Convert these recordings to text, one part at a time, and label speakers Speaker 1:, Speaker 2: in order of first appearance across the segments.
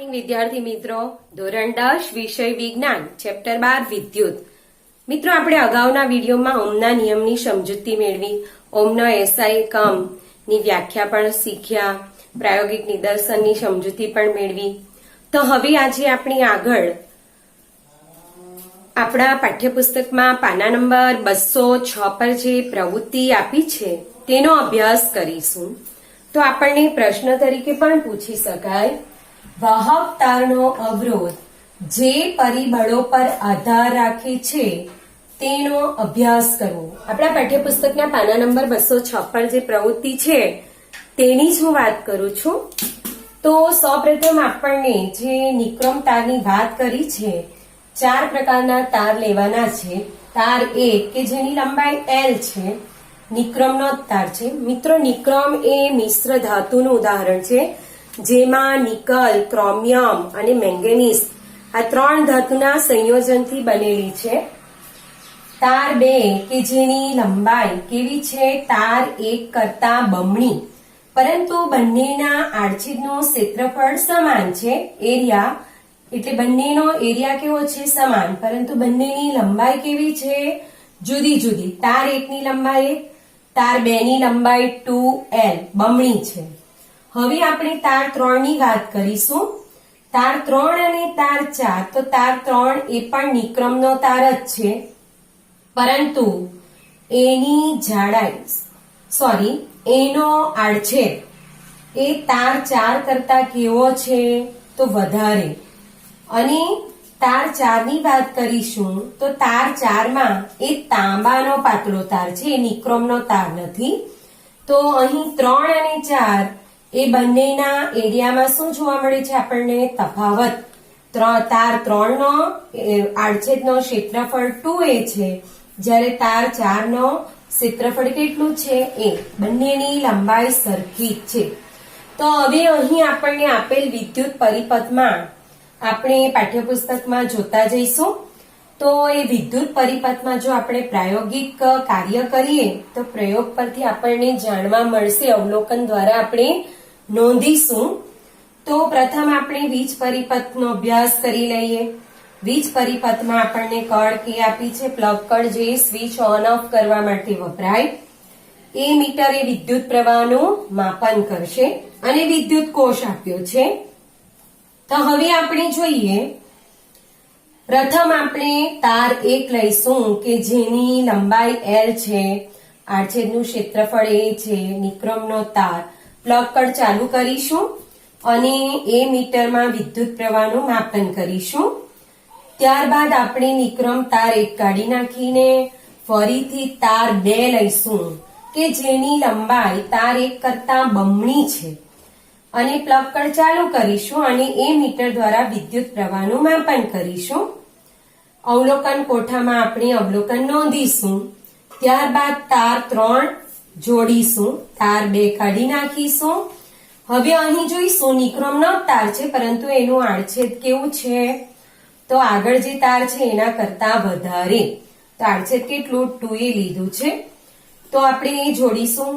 Speaker 1: વિદ્યાર્થી મિત્રો, ધોરણ 10 વિષય વિજ્ઞાન ચેપ્ટર 12 વિદ્યુત. મિત્રો, આપણે અગાઉના વિડીયોમાં ઓહમના નિયમની સમજૂતી મેળવી, ઓહમના એસઆઈ એકમની વ્યાખ્યા પણ શીખ્યા, પ્રાયોગિક નિદર્શનની સમજૂતી પણ મેળવી. તો હવે આજે આપણે આગળ આપણા પાઠ્યપુસ્તકમાં પાના નંબર 206 પર જે પ્રવૃત્તિ આપી છે તેનો અભ્યાસ કરીશું. તો આપણને પ્રશ્ન તરીકે પણ પૂછી શકાય, વાહક તારનો અવરોધ જે પરિબળો પર આધાર રાખે છે તેનો અભ્યાસ કરવો. આપણા પાઠ્યપુસ્તકના પાના નંબર 206 પર જે પ્રવૃત્તિ છે તેની જ હું વાત કરું છું. તો સૌપ્રથમ આપણને જે નિક્રમ તારની વાત કરી છે, 4 પ્રકારના તાર લેવાના છે. તાર 1 કે જેની લંબાઈ L છે, નિક્રમનો તાર છે. મિત્રો, નિક્રમ એ મિશ્ર ધાતુનું ઉદાહરણ છે જેમાં નિકલ, ક્રોમિયમ અને મેંગેનીઝ આ 3 ધાતુના સંયોજનથી બનેલી છે. તાર 2 કે જેની લંબાઈ કેવી છે, તાર 1 કરતા બમણી, પરંતુ બંનેના આડછેદનું ક્ષેત્રફળ સમાન છે. એરિયા એટલે બંનેનો એરિયા કેવો છે, સમાન, પરંતુ બંનેની લંબાઈ કેવી છે, જુદી જુદી. તાર 1 ની લંબાઈ 1, તાર 2 ની લંબાઈ 2L બમણી છે. હવે આપણે તાર 3 ની વાત કરીશું. તાર 3 અને તાર 4, તો તાર 3 એ પણ નિક્રમનો તાર જ છે, પરંતુ એનો આડછેદ એ તાર 4 કરતા કેવો છે, તો વધારે. અને તાર 4 ની વાત કરીશું તો તાર 4 માં એ તાંબાનો પાતળો તાર છે, એ નિક્રમનો તાર નથી. તો અહીં 3 અને 4 એ બંનેના એરિયામાં શું જોવા મળે છે આપણને, તફાવત. તાર 3 નો આડછેદનો ક્ષેત્રફળ 2A છે, જ્યારે તાર 4 નો ક્ષેત્રફળ કેટલું છે, A. બંનેની લંબાઈ સરખી જ છે. તો હવે અહીં આપણને આપેલ વિદ્યુત પરિપથમાં આપણે પાઠ્યપુસ્તકમાં જોતા જઈશું. તો એ વિદ્યુત પરિપથમાં જો આપણે પ્રાયોગિક કાર્ય કરીએ તો પ્રયોગ પરથી આપણને જાણવા મળશે, અવલોકન દ્વારા આપણે નોંધીશું. તો પ્રથમ આપણે વીજ પરિપથનો અભ્યાસ કરી લઈએ. વીજ પરિપથમાં આપણને કળ કે આપી છે, પ્લગ કળ, જે સ્વિચ ઓન ઓફ કરવા માટે વપરાય. એ મીટર એ વિદ્યુત પ્રવાહનું માપન કરશે અને વિદ્યુત કોષ આપ્યો છે. તો હવે આપણે જોઈએ, પ્રથમ આપણે તાર 1 લઈશું કે જેની લંબાઈ L છે, આડછેદનું ક્ષેત્રફળ A છે, નિક્રમનો તાર. પ્લગ કળ ચાલુ કરીશું અને એ મીટરમાં વિદ્યુત પ્રવાહનું માપન કરીશું. ત્યારબાદ આપણે નિક્રમ તાર 1 કાઢી નાખીને ફરીથી તાર 2 લઈશું કે જેની લંબાઈ તાર 1 કરતા બમણી છે, અને પ્લગ કળ ચાલુ કરીશું અને એ મીટર દ્વારા વિદ્યુત પ્રવાહનું માપન કરીશું. અવલોકન કોઠામાં આપણે અવલોકન નોંધીશું. ત્યારબાદ તાર 3 જોડીશું, તાર 2 કાઢી નાખીશું. હવે અહીં જોઈશું નિક્રમનો તાર છે, પરંતુ એનું આડછેદ કેવું છે, તો આગળ જે તાર છે એના કરતા વધારે. તો આડછેદ કેટલું, 2A લીધું છે. તો આપણે એ જોડીશું,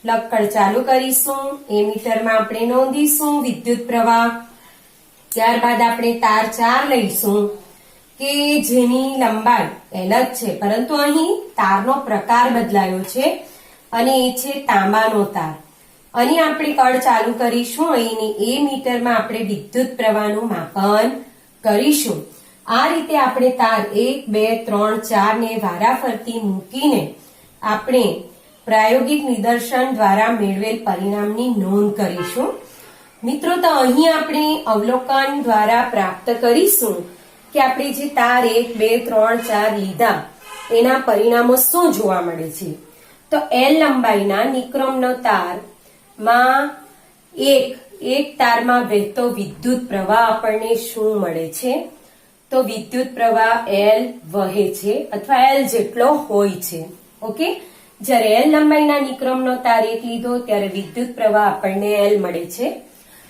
Speaker 1: પ્લગ કળ ચાલુ કરીશું, એ મીટરમાં આપણે નોંધીશું વિદ્યુત પ્રવાહ. ત્યારબાદ આપણે તાર 4 લઈશું કે જેની લંબાઈ L જ છે, પરંતુ અહીં તારનો પ્રકાર બદલાયો છે અને એ છે તાંબાનો તાર. અને આપણે કળ ચાલુ કરીશું અને એ મીટરમાં આપણે વિદ્યુત પ્રવાહનું માપન કરીશું. આ રીતે આપણે તાર 1, 2, 3, 4 ને વારાફરતી મૂકીને આપણે પ્રાયોગિક નિદર્શન દ્વારા મેળવેલ પરિણામની નોંધ કરીશું. મિત્રો, તો અહીં આપણે અવલોકન દ્વારા પ્રાપ્ત કરીશું કે આપણે જે તાર 1, 2, 3, 4 લીધા એના પરિણામો શું જોવા મળે છે. તો L લંબાઈના નિક્રમનો તારમાં એક તારમાં વહેતો વિદ્યુત પ્રવાહ આપણને શું મળે છે, તો વિદ્યુત પ્રવાહ L વહે છે અથવા L જેટલો હોય છે. ઓકે, જ્યારે L લંબાઈના નિક્રમનો તાર 1 લીધો ત્યારે વિદ્યુત પ્રવાહ આપણને L મળે છે.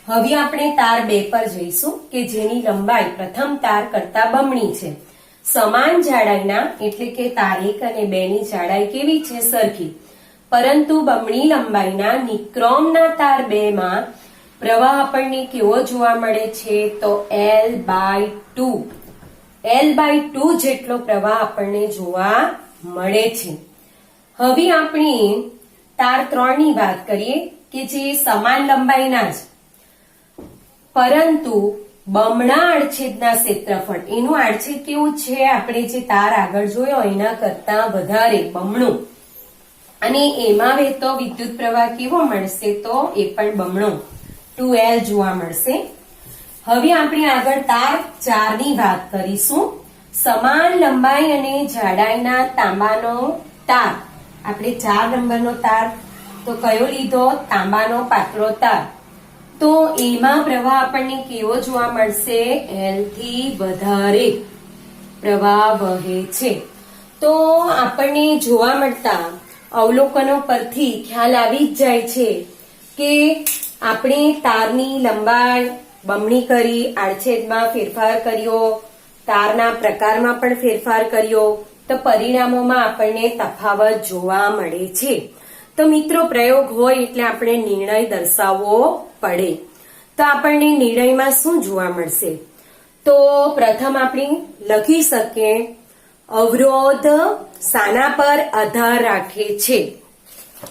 Speaker 1: હવે આપણે તાર 2 પર જઈશું કે જેની લંબાઈ પ્રથમ તાર કરતા બમણી છે. સમાન જાડાઈના એટલે કે તાર 1 અને 2 ની જાડાઈ કેવી છે, સરખી, પરંતુ બમણી લંબાઈના નિક્રમના તાર 2 માં પ્રવાહ આપણને કેવો જોવા મળે છે? તો L/2. L/2 જેટલો પ્રવાહ આપણને જોવા મળે છે. હવે આપણે તાર 3 ની વાત કરીએ કે જે સમાન લંબાઈના જ પરંતુ બમણા આડછેદના ક્ષેત્રફળ, એનું આડછેદ કેવું છે? આપણે જે તાર આગળ જોયો એના કરતા વધારે બમણું, અને એમાં વહેતો વિદ્યુત પ્રવાહ કેવો મળશે? તો એ પણ બમણો 2L જોવા મળશે. હવે આપણે આગળ તાર 4 ની વાત કરીશું. સમાન લંબાઈ અને જાડાઈના તાંબાનો તાર, આપણે 4 નંબરનો તાર તો કયો લીધો? તાંબાનો પાતળો તાર. તો એમાં પ્રવાહ આપણને કેવો જોવા મળશે? L થી વધારે પ્રવાહ વહે છે. તો આપણને જોવા મળતા અવલોકનો પરથી ખ્યાલ આવી જ જાય છે કે આપણે તારની લંબાઈ બમણી કરી, આડછેદમાં ફેરફાર કર્યો, તારના પ્રકારમાં પણ ફેરફાર કર્યો, તો પરિણામોમાં આપણને તફાવત જોવા મળે છે. તો મિત્રો, પ્રયોગ હોય એટલે આપણે નિર્ણય દર્શાવવો પડે. તો આપણને નિર્ણયમાં શું જોવા મળશે? તો પ્રથમ આપણે લખી શકીએ, અવરોધ શાના પર આધાર રાખે છે?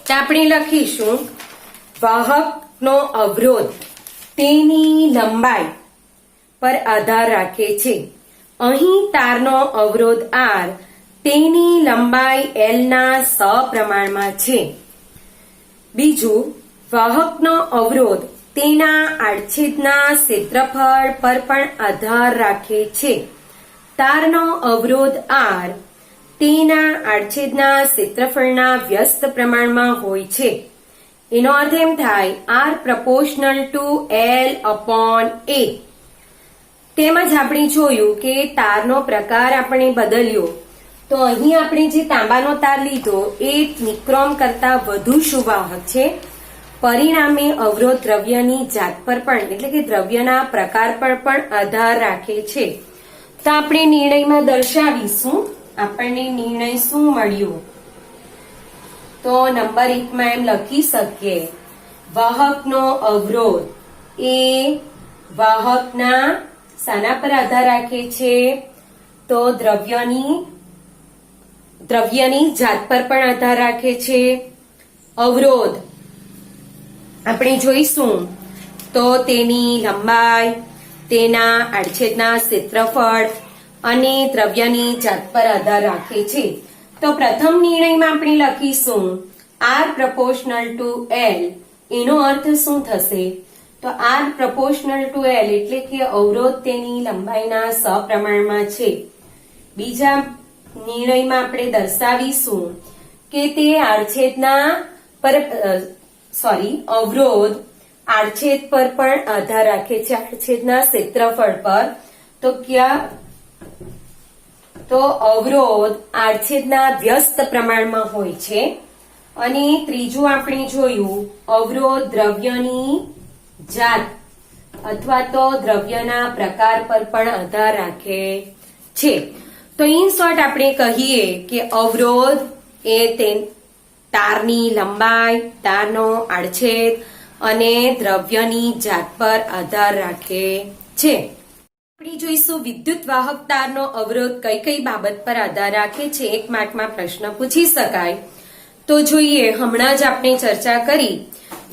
Speaker 1: તો આપણે લખીશું, વાહકનો અવરોધ તેની લંબાઈ પર આધાર રાખે છે. અહીં તારનો અવરોધ R તેની લંબાઈ L ના સપ્રમાણમાં છે. બીજું, વાહકનો અવરોધ તેના આડછેદના ક્ષેત્રફળ પર પણ આધાર રાખે છે. તારનો અવરોધ R તેના આડછેદના ક્ષેત્રફળના વ્યસ્ત પ્રમાણમાં હોય છે. એનો અર્થ એમ થાય, R proportional to L/A. તેમજ આપણે જોયું કે તારનો પ્રકાર આપણે બદલ્યો, તો અહીં આપણે જે તાંબાનો તાર લીધો એ નિક્રોમ કરતા વધુ સુવાહક છે. પરિણામે અવરોધ દ્રવ્યની જાત પર પણ, એટલે કે દ્રવ્યના પ્રકાર પર પણ આધાર રાખે છે. તો આપણે નિર્ણયમાં દર્શાવીશું, આપણને નિર્ણય શું મળ્યો? તો નંબર 1 માં એમ લખી શકીએ, વાહકનો અવરોધ એ વાહકના શાના પર આધાર રાખે છે? તો દ્રવ્યની જાત પર પણ આધાર રાખે છે. અવરોધ આપણે જોઈશું તો તેની લંબાઈ, તેના આડછેદના ક્ષેત્રફળ અને દ્રવ્યની જાત પર આધાર રાખે છે. તો પ્રથમ નિર્ણયમાં આપણે લખીશું R proportional to L. એનો અર્થ શું થશે? તો R proportional to L એટલે કે અવરોધ તેની લંબાઈના સપ્રમાણમાં છે. બીજા નિર્ણયમાં આપણે દર્શાવીશું કે તે અવરોધ આડછેદ પર પણ આધાર રાખે છે, આડછેદના ક્ષેત્રફળ પર. તો અવરોધ આડછેદના વ્યસ્ત પ્રમાણમાં હોય છે. અને ત્રીજું આપણે જોયું, અવરોધ દ્રવ્યની જાત અથવા તો દ્રવ્યના પ્રકાર પર પણ આધાર રાખે છે. તો ઇન શોર્ટ આપણે કહીએ કે અવરોધ એ તારની લંબાઈ, તારનો આડછેદ અને દ્રવ્યની જાત પર આધાર રાખે છે. આપણે જોઈશું વિદ્યુત વાહક તારનો અવરોધ કઈ કઈ બાબત પર આધાર રાખે છે. 1 માર્કમાં પ્રશ્ન પૂછી શકાય. તો જોઈએ, હમણાં જ આપણે ચર્ચા કરી,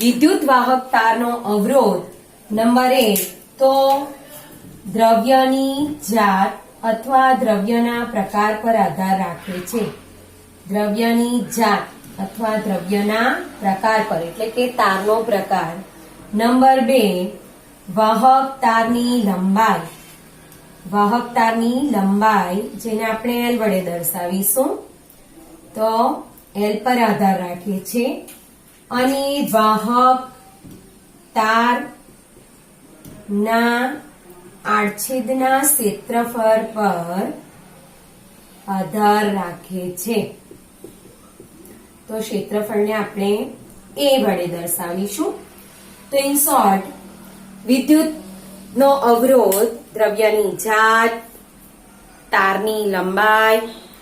Speaker 1: વિદ્યુત વાહક તારનો અવરોધ નંબર 1 તો દ્રવ્યની જાત અથવા દ્રવ્યના પ્રકાર પર આધાર રાખે છે. દ્રવ્યની જાત અથવા દ્રવ્યના પ્રકાર પર, એટલે કે તારનો પ્રકાર. નંબર 2 વાહક તારની લંબાઈ. વાહક તારની લંબાઈ જેને આપણે L વડે દર્શાવીશું, તો L પર આધાર રાખે છે. અને વાહક તાર ના આડછેદના ક્ષેત્રફળ પર આધાર રાખે છે. તો ક્ષેત્રફળને આપણે A વડે દર્શાવીશું. તો ઇન શોર્ટ, વિદ્યુતનો અવરોધ દ્રવ્યની જાત, તારની લંબાઈ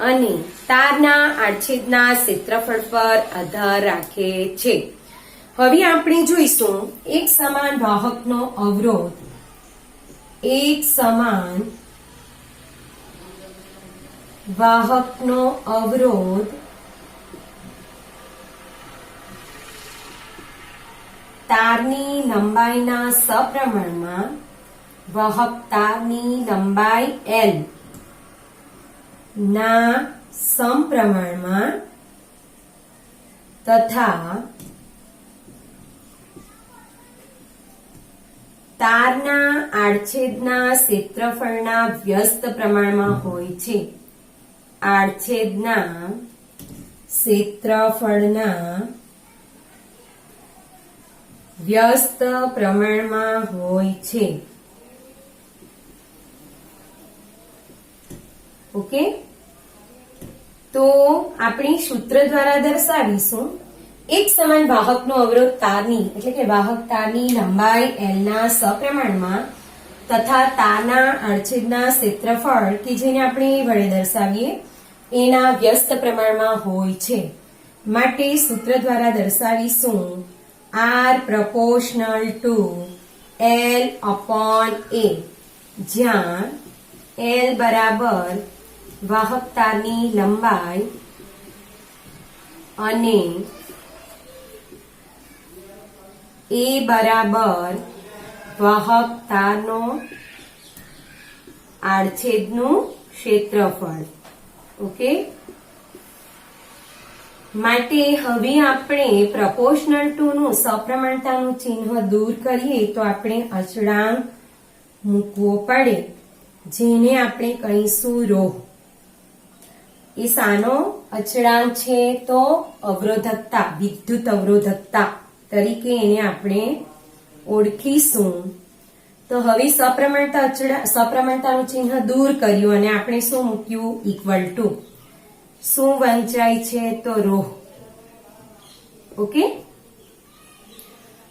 Speaker 1: અને તારના આડછેદના ક્ષેત્રફળ પર આધાર રાખે છે. હવે આપણે જોઈશું એક સમાન વાહકનો અવરોધ, એક સમાન વાહકનો અવરોધ તારની લંબાઈના સપ્રમાણમાં, વાહક તારની લંબાઈ L ના સમપ્રમાણમાં તથા તારના આડછેદના ક્ષેત્રફળના વ્યસ્ત પ્રમાણમાં હોય છે. આડછેદના ક્ષેત્રફળના વ્યસ્ત પ્રમાણમાં હોય છે. ઓકે, તો આપણે સૂત્ર દ્વારા દર્શાવીશું એક સમાન વાહકનો અવરોધ તારની એટલે કે વાહક તારની લંબાઈ L ના સપ્રમાણમાં તથા તારના આડછેદના ક્ષેત્રફળ કે જેને આપણે વડે દર્શાવીએ એના વ્યસ્ત પ્રમાણમાં હોય છે. માટે સૂત્ર દ્વારા દર્શાવીશું R proportional to L upon A, જ્યાં L બરાબર વાહક તારની લંબાઈ અને A બરાબર વાહક તારનો આડછેદનું ક્ષેત્રફળ. ઓકે, માટે હવે આપણે પ્રપોર્શનલ ટુ નું સપ્રમાણતાનું ચિહ્ન દૂર કરીએ તો આપણે અચળાંક મૂકવો પડે, જેને આપણે કહીશું રો. એ શાનો અચળાંક છે? તો અવરોધકતા, વિદ્યુત અવરોધકતા તરીકે એને આપણે ઓળખીશું. તો હવે સપ્રમાણતાનું ચિહ્ન દૂર કર્યું અને આપણે શું મૂક્યું? Equal to. શું વંચાય છે? તો રો. ઓકે,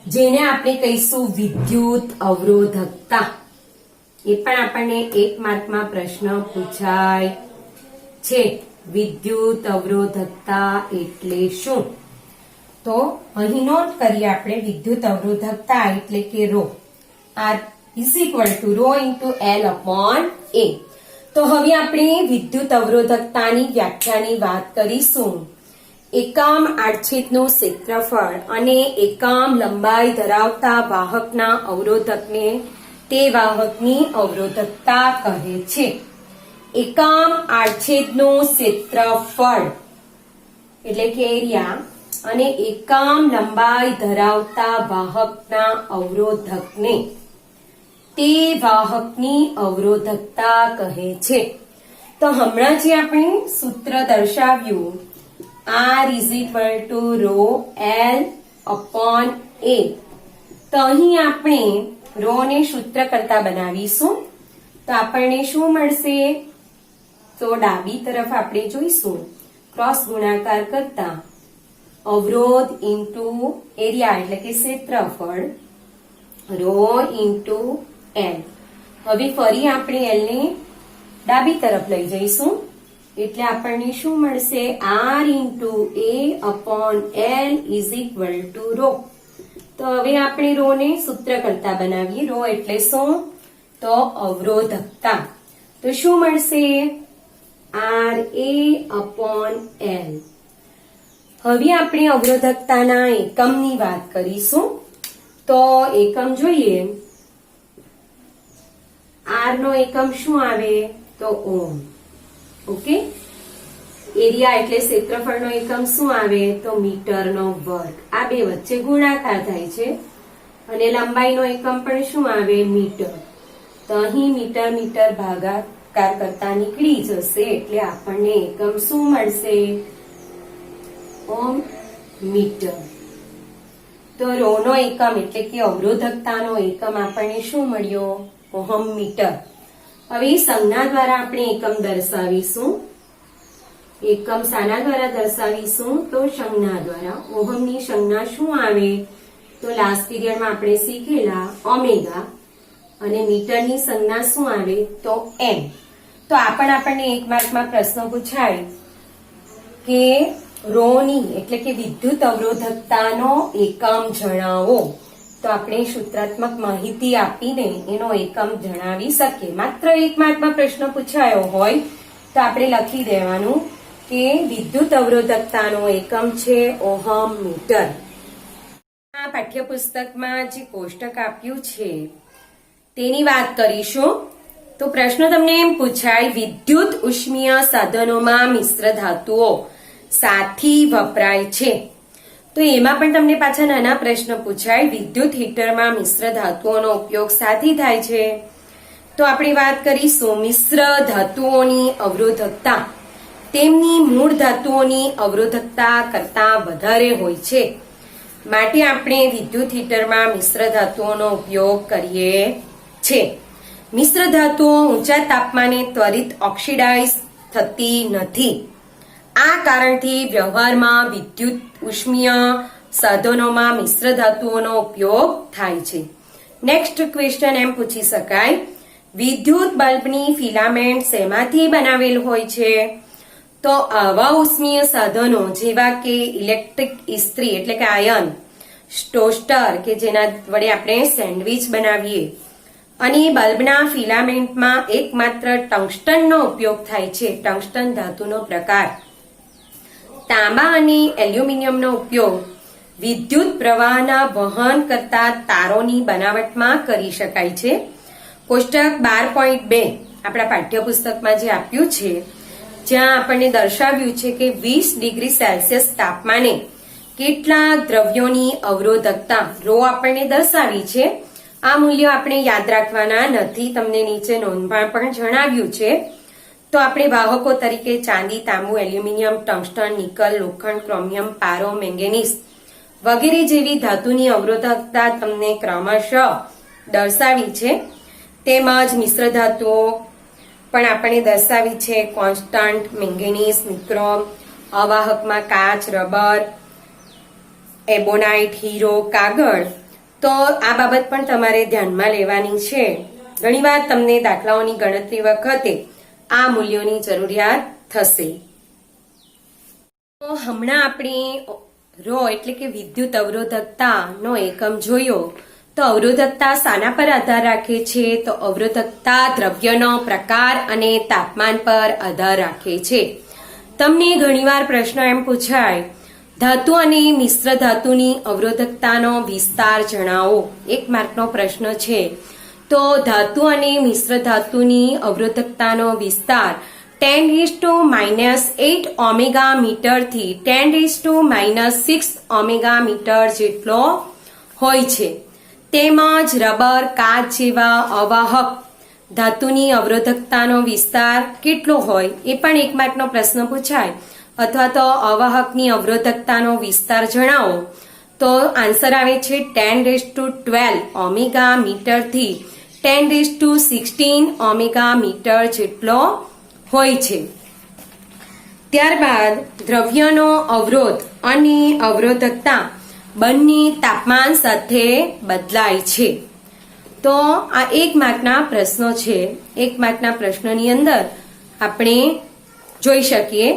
Speaker 1: જેને આપણે કહીશું વિદ્યુત અવરોધકતા. એ પણ આપણને 1 માર્કમાં પ્રશ્ન પૂછાય છે. વિદ્યુત અવરોધકતા એટલે શું? તો અહીં નોંધ કરીએ આપણે વિદ્યુત અવરોધકતા એટલે કે rho. R is equal to rho into L upon A. તો હવે આપણે વિદ્યુત અવરોધકતાની વ્યાખ્યાની વાત કરીશું. એકમ આડછેદનું ક્ષેત્રફળ અને એકમ લંબાઈ ધરાવતા વાહકના અવરોધકને તે વાહકની અવરોધકતા કહે છે. એકમ આડછેદનું ક્ષેત્રફળ એટલે કે એરિયા અને એકમ લંબાઈ ધરાવતા વાહકના અવરોધકને તે વાહકની અવરોધકતા કહે છે. તો હમણાં જે આપણે સૂત્ર દર્શાવ્યું R is equal to rho L upon A, તો અહીં આપણે રો ને સૂત્ર કરતા બનાવીશું. તો આપણને શું મળશે? તો ડાબી તરફ આપણે જોઈશું ક્રોસ ગુણાકાર કરતા અવરોધ ઇન્ટુ એરિયા એટલે કે ક્ષેત્રફળ રો ઇન્ટુ L. હવે ફરી આપણે L ને ડાબી તરફ લઈ જઈશું એટલે આપણને શું મળશે? R into A upon L is equal to rho. તો હવે આપણે રો ને સૂત્ર કરતા બનાવીએ. રો એટલે શું? તો અવરોધકતા. તો શું મળશે? R A upon L. હવે આપણે અવરોધકતાના એકમની વાત કરીશું. તો એકમ જોઈએ. R નો એકમ શું આવે? તો ઓહમ. ઓકે, એરિયા એટલે ક્ષેત્રફળનો એકમ શું આવે? તો મીટરનો વર્ગ. આ બે વચ્ચે ગુણાકાર થાય છે અને લંબાઈનો એકમ પણ શું આવે? મીટર. તો અહીં મીટર મીટર ભાગાકાર કરતા નીકળી જશે એટલે આપણને એકમ શું મળશે? Ohm metre. તો રો નો એકમ એટલે કે અવરોધકતાનો એકમ આપણને શું મળ્યો? Ohm metre. હવે સંજ્ઞા દ્વારા આપણે એકમ દર્શાવીશું. એકમ શાના દ્વારા દર્શાવીશું? તો સંજ્ઞા દ્વારા. ઓહમની સંજ્ઞા શું આવે? તો લાસ્ટ પીરિયડમાં આપણે શીખેલા ઓમેગા. અને મીટરની સંજ્ઞા શું આવે? તો એમ. તો આ પણ આપણને 1 માર્કમાં પ્રશ્ન પૂછાય કે રોની એટલે કે વિદ્યુત અવરોધકતાનો એકમ જણાવો. તો આપણે સૂત્રાત્મક માહિતી આપીને એનો એકમ જણાવી શકીએ. માત્ર 1 માર્કમાં પ્રશ્ન પૂછાયો હોય તો આપણે લખી દેવાનું કે વિદ્યુત અવરોધકતાનો એકમ છે ઓહમ મીટર. આ પાઠ્યપુસ્તકમાં જે કોષ્ટક આપ્યું છે તેની વાત કરીશું. તો પ્રશ્ન તમને એમ પૂછાય, વિદ્યુત ઉષ્મીય સાધનોમાં મિશ્ર ધાતુઓ સાથી વપરાય છે. તો એમાં પણ તમને પાછા નાના પ્રશ્ન પૂછાય, વિદ્યુત હીટરમાં મિશ્ર ધાતુઓનો ઉપયોગ સાથી થાય છે. તો આપણે વાત કરીશું મિશ્ર ધાતુઓની અવરોધકતા તેમની મૂળ ધાતુઓની અવરોધકતા કરતા વધારે હોય છે. માટે આપણે વિદ્યુત હીટરમાં મિશ્ર ધાતુઓનો ઉપયોગ કરીએ છીએ. મિશ્ર ધાતુઓ ઊંચા તાપમાને ત્વરિત ઓક્સિડાઇઝ થતી નથી. આ કારણથી વ્યવહારમાં વિદ્યુત ઉષ્મીય સાધનોમાં મિશ્ર ધાતુઓનો ઉપયોગ થાય છે. નેક્સ્ટ ક્વેશ્ચન એમ પૂછી શકાય, વિદ્યુત બલ્બની ફિલામેન્ટ શેમાંથી બનાવેલ હોય છે? તો આવા ઉષ્મીય સાધનો જેવા કે ઇલેક્ટ્રિક ઇસ્ત્રી એટલે કે આયન, ટોસ્ટર કે જેના વડે આપણે સેન્ડવિચ બનાવીએ, અને બલ્બના ફિલામેન્ટમાં એકમાત્ર ટંગસ્ટનનો ઉપયોગ થાય છે. ટંગસ્ટન ધાતુનો પ્રકાર. તાંબા અને એલ્યુમિનિયમનો ઉપયોગ વિદ્યુત પ્રવાહના વહન કરતા તારોની બનાવટમાં કરી શકાય છે. કોષ્ટક 12.2 આપણા પાઠ્યપુસ્તકમાં જે આપ્યું છે જ્યાં આપણને દર્શાવ્યું છે કે 20 ડિગ્રી સેલ્સિયસ તાપમાને કેટલાક દ્રવ્યોની અવરોધકતા રો આપણને દર્શાવી છે. આ મૂલ્યો આપણે યાદ રાખવાના નથી, તમને નીચે નોંધમાં પણ જણાવ્યું છે. તો આપણે વાહકો તરીકે ચાંદી, તાંબુ, એલ્યુમિનિયમ, ટંગસ્ટન, નિકલ, લોખંડ, ક્રોમિયમ, પારો, મેંગેનીઝ વગેરે જેવી ધાતુની અવરોધકતા તમને ક્રમશઃ દર્શાવી છે. તેમજ મિશ્ર ધાતુઓ પણ આપણે દર્શાવી છે, કોન્સ્ટન્ટ, મેંગેનીઝ, નિક્રોમ, અવાહકમાં કાચ, રબર, એબોનાઇટ, હીરો, કાગળ. તો આ બાબત પણ તમારે ધ્યાનમાં લેવાની છે. ઘણીવાર તમને દાખલાઓની ગણતરી વખતે આ મૂલ્યોની જરૂરિયાત થશે. તો હમણાં આપણે રો એટલે કે વિદ્યુત અવરોધકતાનો એકમ જોયો. તો અવરોધકતા શાના પર આધાર રાખે છે? તો અવરોધકતા દ્રવ્યનો પ્રકાર અને તાપમાન પર આધાર રાખે છે. તમને ઘણીવાર પ્રશ્ન એમ પૂછાય, ધાતુ અને મિશ્ર ધાતુની અવરોધકતાનો વિસ્તાર જણાવો. 1 માર્કનો પ્રશ્ન છે. તો ધાતુ અને મિશ્ર ધાતુની અવરોધકતાનો વિસ્તાર 10⁻⁸ ઓમેગા મીટર થી 10⁻⁶ ઓમેગા મીટર જેટલો હોય છે. તેમજ રબર, કાચ જેવા અવાહક ધાતુની અવરોધકતાનો વિસ્તાર કેટલો હોય એ પણ 1 માર્કનો પ્રશ્ન પૂછાય. અથવા તો અવાહકની અવરોધકતાનો વિસ્તાર જણાવો. તો આન્સર આવે છે 10⁻12 ઓમેગા મીટર થી 10⁻16 ઓમેગા મીટર જેટલો હોય છે. ત્યારબાદ દ્રવ્યનો અવરોધ અને અવરોધકતા બંને તાપમાન સાથે બદલાય છે. તો આ 1 માર્કના પ્રશ્નો છે. 1 માર્કના પ્રશ્નની અંદર આપણે જોઈ શકીએ.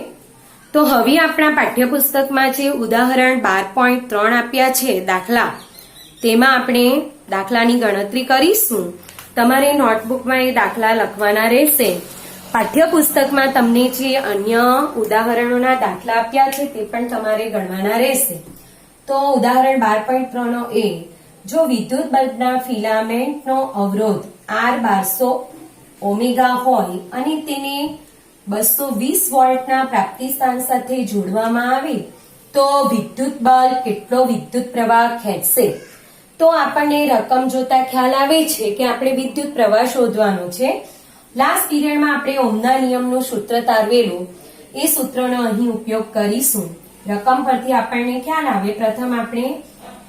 Speaker 1: તો હવે આપણા પાઠ્યપુસ્તકમાં જે ઉદાહરણ 12.3 આપ્યા છે દાખલા, તેમાં આપણે દાખલાની ગણતરી કરીશું. તમારે નોટબુકમાં એ દાખલા લખવાના રહેશે. પાઠ્યપુસ્તકમાં તમને જે અન્ય ઉદાહરણોના દાખલા આપ્યા છે તે પણ તમારે ગણવાના રહેશે. તો ઉદાહરણ 12.3 એ, જો વિદ્યુત બલ્બના ફિલામેન્ટનો અવરોધ R1200 ઓમેગા હોય અને તેને 220 વોલ્ટના પ્રાપ્તિસ્થાન સાથે જોડવામાં આવે તો વિદ્યુત બલ્બ કેટલો વિદ્યુત પ્રવાહ ખેંચશે? તો આપણને રકમ જોતા ખ્યાલ આવે છે કે આપણે વિદ્યુત પ્રવાહ શોધવાનો છે. લાસ્ટ પીરિયડમાં આપણે ઓહમના નિયમનું સૂત્ર તારવેલું, એ સૂત્રનો અહીં ઉપયોગ કરીશું. રકમ પરથી આપણને ખ્યાલ આવે. પ્રથમ આપણે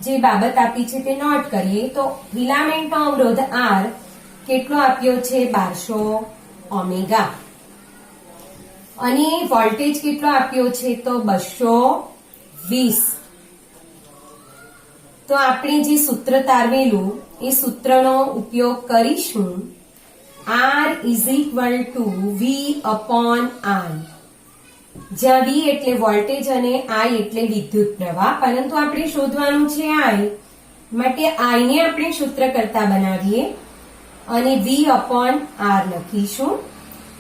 Speaker 1: જે બાબત આપી છે તે નોટ કરીએ. તો ફિલામેન્ટનો અવરોધ R કેટલો આપ્યો છે? 1200 ઓમેગા. અને વોલ્ટેજ કેટલો આપ્યો છે? તો 220. તો આપણે જે સૂત્ર તારવેલું એ સૂત્રનો ઉપયોગ કરીશું. R = V/I. જ્યાં V એટલે વોલ્ટેજ અને I એટલે વિદ્યુત પ્રવાહ, પરંતુ આપણે શોધવાનું છે I, માટે I ને આપણે સૂત્ર કરતા બનાવીએ અને V/R લખીશું.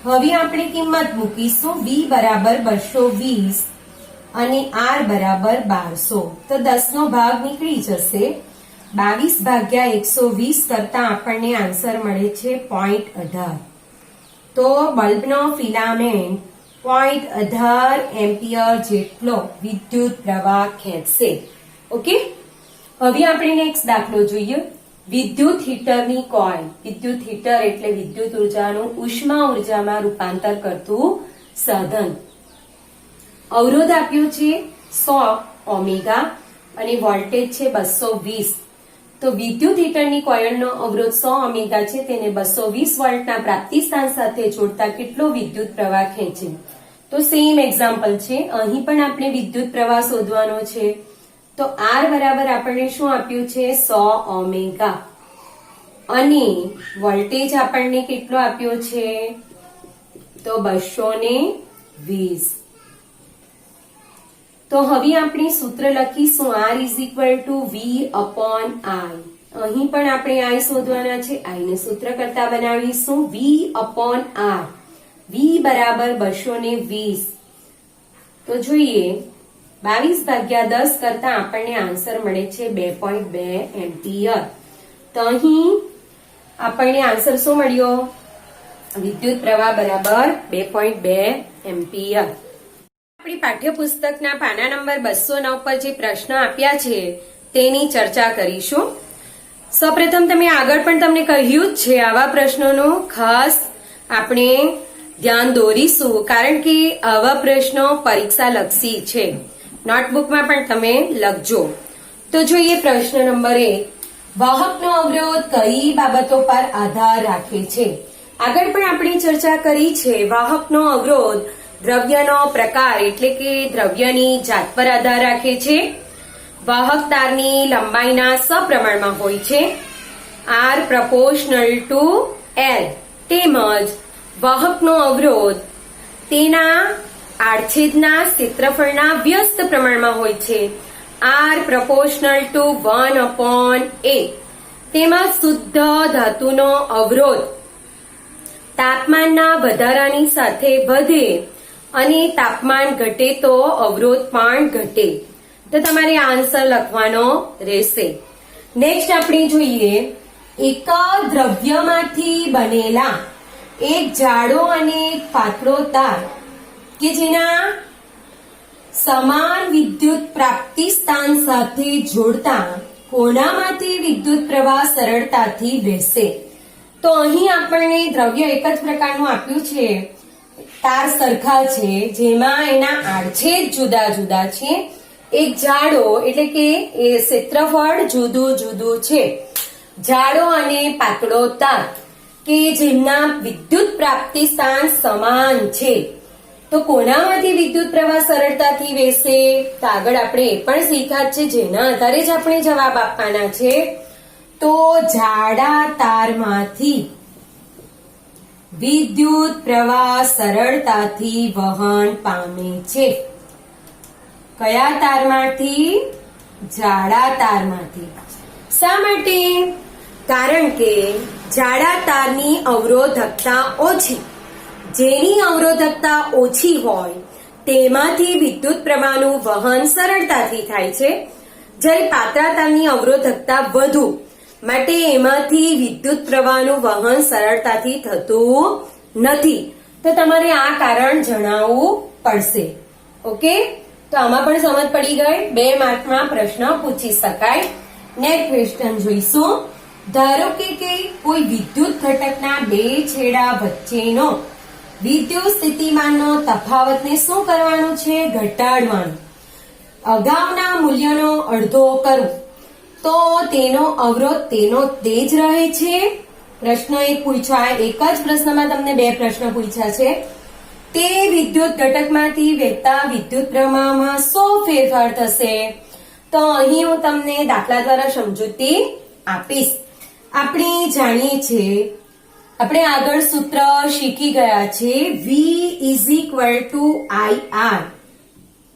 Speaker 1: હવે આપણે કિંમત મૂકીશું. V બરાબર 220 અને R બરાબર 1200, તો 10 નો ભાગ નીકળી જશે. 22 ભાગ્યા 120 કરતા આપણને આન્સર મળે છે 0.18. તો બલ્બનો ફિલામેન્ટ 0.18 એમ્પિયર જેટલો વિદ્યુત પ્રવાહ ખેંચશે. ઓકે, હવે આપણે નેક્સ્ટ દાખલો જોઈએ. વિદ્યુત હીટરની કોઇલ. વિદ્યુત હીટર એટલે વિદ્યુત ઉર્જાનું ઉષ્મા ઉર્જામાં રૂપાંતર કરતું સાધન. અવરોધ આપ્યો છે 100 ઓમેગા અને વોલ્ટેજ છે 220. તો વિદ્યુત હીટરની કોઇલનો અવરોધ 100 ઓમેગા છે, તેને 220 વોલ્ટના પ્રાપ્તિ સ્થાન સાથે જોડતા કેટલો વિદ્યુત પ્રવાહ ખેંચે? તો સેમ એક્ઝામ્પલ છે. અહીં પણ આપણે વિદ્યુત પ્રવાહ શોધવાનો છે. તો R બરાબર આપણને શું આપ્યું છે? 100 ઓમેગા અને વોલ્ટેજ આપણને કેટલો આપ્યો છે? તો 220. તો હવે આપણે સૂત્ર લખીશું R = V/I. અહીં પણ આપણે I શોધવાના છે. I ને સૂત્ર કરતા બનાવીશું V/R. V બરાબર 220. તો જોઈએ 22 ભાગ્યા 10 કરતા આપણને આન્સર મળે છે 2.2 એમ્પિયર. તો અહીં આપણને આન્સર શું મળ્યો? વિદ્યુત પ્રવાહ બરાબર 2.2 એમ્પિયર. આપણી પાઠ્યપુસ્તકના પાના નંબર 209 પર જે પ્રશ્ન આપ્યા છે તેની ચર્ચા કરીશું. સૌપ્રથમ તમે આગળ પણ તમને કહ્યું જ છે, આવા પ્રશ્નોનું ખાસ આપણે ધ્યાન દોરીશું, કારણ કે આવા પ્રશ્નો પરીક્ષા લક્ષી છે. નોટબુકમાં પણ તમે લખજો. તો જોઈએ પ્રશ્ન નંબર 1. વાહકનો અવરોધ કઈ બાબતો પર આધાર રાખે છે? આગળ પણ આપણે ચર્ચા કરી છે. વાહકનો અવરોધ દ્રવ્યનો પ્રકાર એટલે કે દ્રવ્યની જાત પર આધાર રાખે છે. વાહક તારની લંબાઈના સપ્રમાણમાં હોય છે, R ∝ L, તેમજ વાહકનો અવરોધ તેના આડછેદના ક્ષેત્રફળના વ્યસ્ત પ્રમાણમાં હોય છે, R ∝ 1/A. તેમજ શુદ્ધ ધાતુનો અવરોધ તાપમાનના વધારાની સાથે વધે અને તાપમાન ઘટે તો અવરોધ પણ ઘટે. તો તમારે આન્સર લખવાનો રહેશે. નેક્સ્ટ આપણે જોઈએ એક દ્રવ્યમાંથી બનેલા એક જાડો અને એક પાતળો તાર કે જેના સમાન વિદ્યુત પ્રાપ્તિ સ્થાન સાથે જોડતા કોનામાંથી વિદ્યુત પ્રવાહ સરળતાથી વહેશે? તો અહીં આપણને દ્રવ્ય એક જ પ્રકારનું આપ્યું છે, તાર સરખા છે, જેમાં એના આડછેદ જુદા જુદા છે. એક જાડો એટલે કે એ ક્ષેત્રફળ જુદું જુદું છે. જાડો અને પાતળો તાર કે જેમના વિદ્યુત પ્રાપ્તિ સ્થાન સમાન છે, તો કોનામાંથી વિદ્યુત પ્રવાહ સરળતાથી વહેશે? તો આગળ આપણે એ પણ શીખ્યા છે, જેના આધારે જ આપણે જવાબ આપવાના છે. તો જાડા તારમાંથી વિદ્યુત પ્રવાહ સરળતાથી વહન પામે છે. કયા તારમાંથી? જાડા તારમાંથી. શા માટે? કારણ કે જાડા તારની અવરોધકતા ઓછી. જેની અવરોધકતા ઓછી હોય તેમાંથી વિદ્યુત પ્રવાહનું વહન સરળતાથી થાય છે, જ્યારે પાતળા તારની અવરોધકતા વધુ, માટે એમાંથી વિદ્યુત પ્રવાહનું વહન સરળતાથી થતું નથી. તો તમારે આ કારણ જણાવવું પડશે. ઓકે, તો આમાં પણ સમજ પડી ગઈ. 2 માર્કમાં પ્રશ્ન પૂછી શકાય. નેક્સ્ટ ક્વેશ્ચન જોઈશું. ધારો કે કોઈ વિદ્યુત ઘટકના 2 છેડા વચ્ચેનો વિદ્યુત સ્થિતિમાનનો તફાવતને શું કરવાનું છે? ઘટાડવાનું. અગાઉના મૂલ્યનો અડધો કરું તો તેનો અવરોધ તેનો તે જ રહે છે? પ્રશ્ન 1 પૂછાય. એક જ પ્રશ્નમાં તમને 2 પ્રશ્ન પૂછ્યા છે. તે વિદ્યુત ઘટકમાંથી વહેતા વિદ્યુત પ્રવાહમાં શું ફેરફાર થશે? તો અહીં હું તમને દાખલા દ્વારા સમજૂતી આપીશ. આપણે જાણીએ છીએ આપણે આગળ સૂત્ર શીખી ગયા છે V is equal to IR,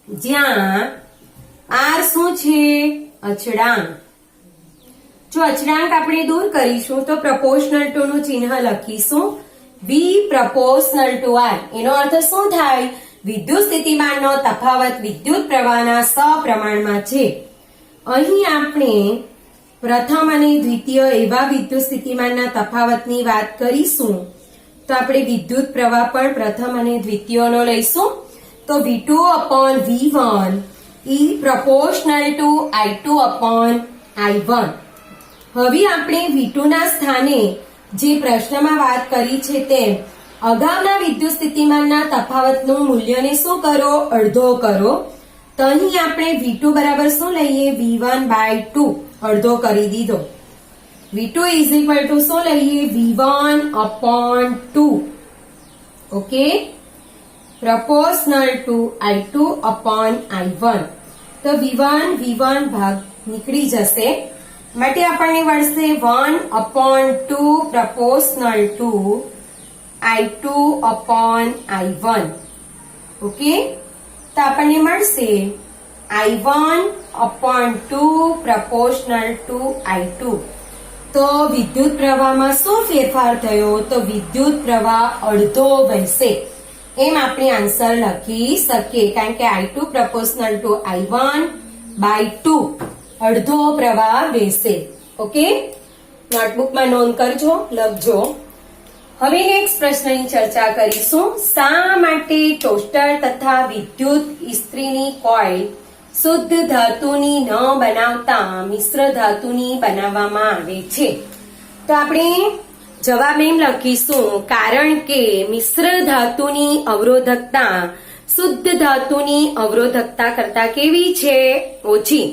Speaker 1: જ્યાં R શું છે? અચળાંક. જો અચળાંક આપણે દૂર કરીશું તો પ્રપોર્શનલ ટુ નું ચિહ્ન લખીશું V પ્રપોર્શનલ ટુ R. એનો અર્થ શું થાય? વિદ્યુત સ્થિતિમાનનો તફાવત વિદ્યુત પ્રવાહના સપ્રમાણમાં છે. અહીં આપણે પ્રથમ અને દ્વિતીય એવા વિદ્યુત સ્થિતિમાનના તફાવતની વાત કરીશું. તો આપણે વિદ્યુત પ્રવાહ પણ પ્રથમ અને દ્વિતીયનો લઈશું. તો V2 upon V1 is proportional to I2 upon I1. હવે આપણે V2 ના સ્થાને જે પ્રશ્નમાં વાત કરી છે તેમ અગાઉના વિદ્યુત સ્થિતિમાનના તફાવતનું મૂલ્યને શું કરો? અડધો કરો. તો અહીં આપણે V2 બરાબર શું લઈએ? V1/2 અડધો કરી દીધો. V2 ઇઝ ઇક્વલ ટુ શું લઈએ? V1 upon 2. Okay, proportional to I2 upon I1. તો V1 ભાગ નીકળી જશે, માટે આપણને મળશે 1/2 proportional to I2 upon I1. Okay, તો આપણને મળશે I1/2 proportional to I2. તો વિદ્યુત પ્રવાહમાં શું ફેરફાર થયો? તો વિદ્યુત પ્રવાહ અડધો વહેશે, એમ આપણે આન્સર લખી શકીએ, કારણ કે I2 proportional to I1/2 અડધો પ્રવાહ વહેશે. ઓકે, નોટબુકમાં નોંધ કરજો, લખજો. હવે નેક્સ્ટ પ્રશ્નની ચર્ચા કરીશું. શા માટે ટોસ્ટર તથા વિદ્યુત ઇસ્ત્રીની કોઇલ શુદ્ધ ધાતુની ન બનાવતા મિશ્ર ધાતુની બનાવવામાં આવે છે? તો આપણે જવાબ એમ લખીશું, કારણ કે મિશ્ર ધાતુની અવરોધકતા શુદ્ધ ધાતુની અવરોધકતા કરતા કેવી છે? ઓછી.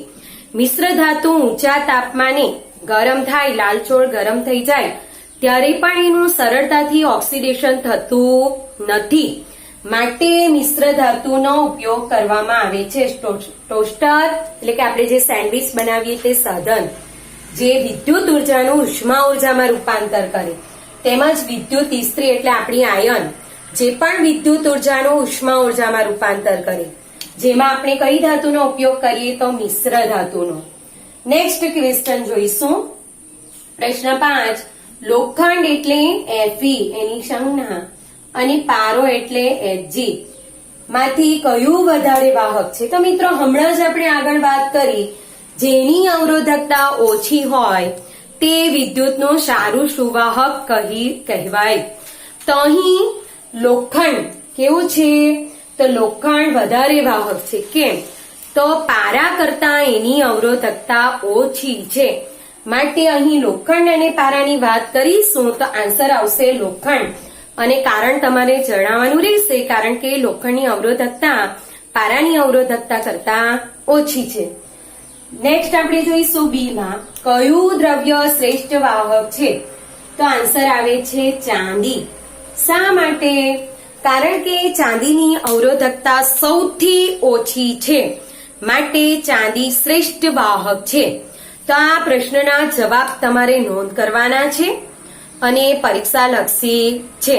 Speaker 1: મિશ્ર ધાતુ ઊંચા તાપમાને ગરમ થાય, લાલચોળ ગરમ થઈ જાય ત્યારે પણ એનું સરળતાથી ઓક્સિડેશન થતું નથી, માટે મિશ્ર ધાતુનો ઉપયોગ કરવામાં આવે છે. ટોસ્ટર એટલે કે આપણે જે સેન્ડવિચ બનાવીએ તે સાધન જે વિદ્યુત ઉર્જાનું ઉષ્મા ઉર્જામાં રૂપાંતર કરે, તેમજ વિદ્યુત ઇસ્ત્રી એટલે આપણી આયન જે પણ વિદ્યુત ઉર્જાનું ઉષ્મા ઉર્જામાં રૂપાંતર કરે, જેમાં આપણે કઈ ધાતુનો ઉપયોગ કરીએ? તો મિશ્ર ધાતુનો. નેક્સ્ટ ક્વેશ્ચન જોઈશું. પ્રશ્ન 5, લોખંડ એટલે Fe એની સંજ્ઞા અને પારો એટલે Hg માંથી કયું વધારે વાહક છે? તો મિત્રો હમણાં જ આપણે આગળ વાત કરી, જેની અવરોધકતા ઓછી હોય તે વિદ્યુતનું સારું સુવાહક કહેવાય. તો અહીં લોખંડ કેવું છે? તો લોખંડ વધારે વાહક છે. કેમ? તો પારા કરતા એની અવરોધકતા ઓછી છે, માટે અહીં લોખંડ અને પારાની વાત કરીશું તો આન્સર આવશે લોખંડ. અને કારણ તમારે જણાવવાનું રહેશે, કારણ કે લોખંડની અવરોધકતા પારાની અવરોધકતા કરતા ઓછી છે. નેક્સ્ટ આપણે જોઈશું બી માં, કયું દ્રવ્ય શ્રેષ્ઠ વાહક છે? તો આન્સર આવે છે ચાંદી. શા માટે? કારણ કે ચાંદીની અવરોધકતા સૌથી ઓછી છે, માટે ચાંદી શ્રેષ્ઠ વાહક છે. તો આ પ્રશ્નના જવાબ તમારે નોંધ કરવાના છે અને પરીક્ષા લક્ષી છે.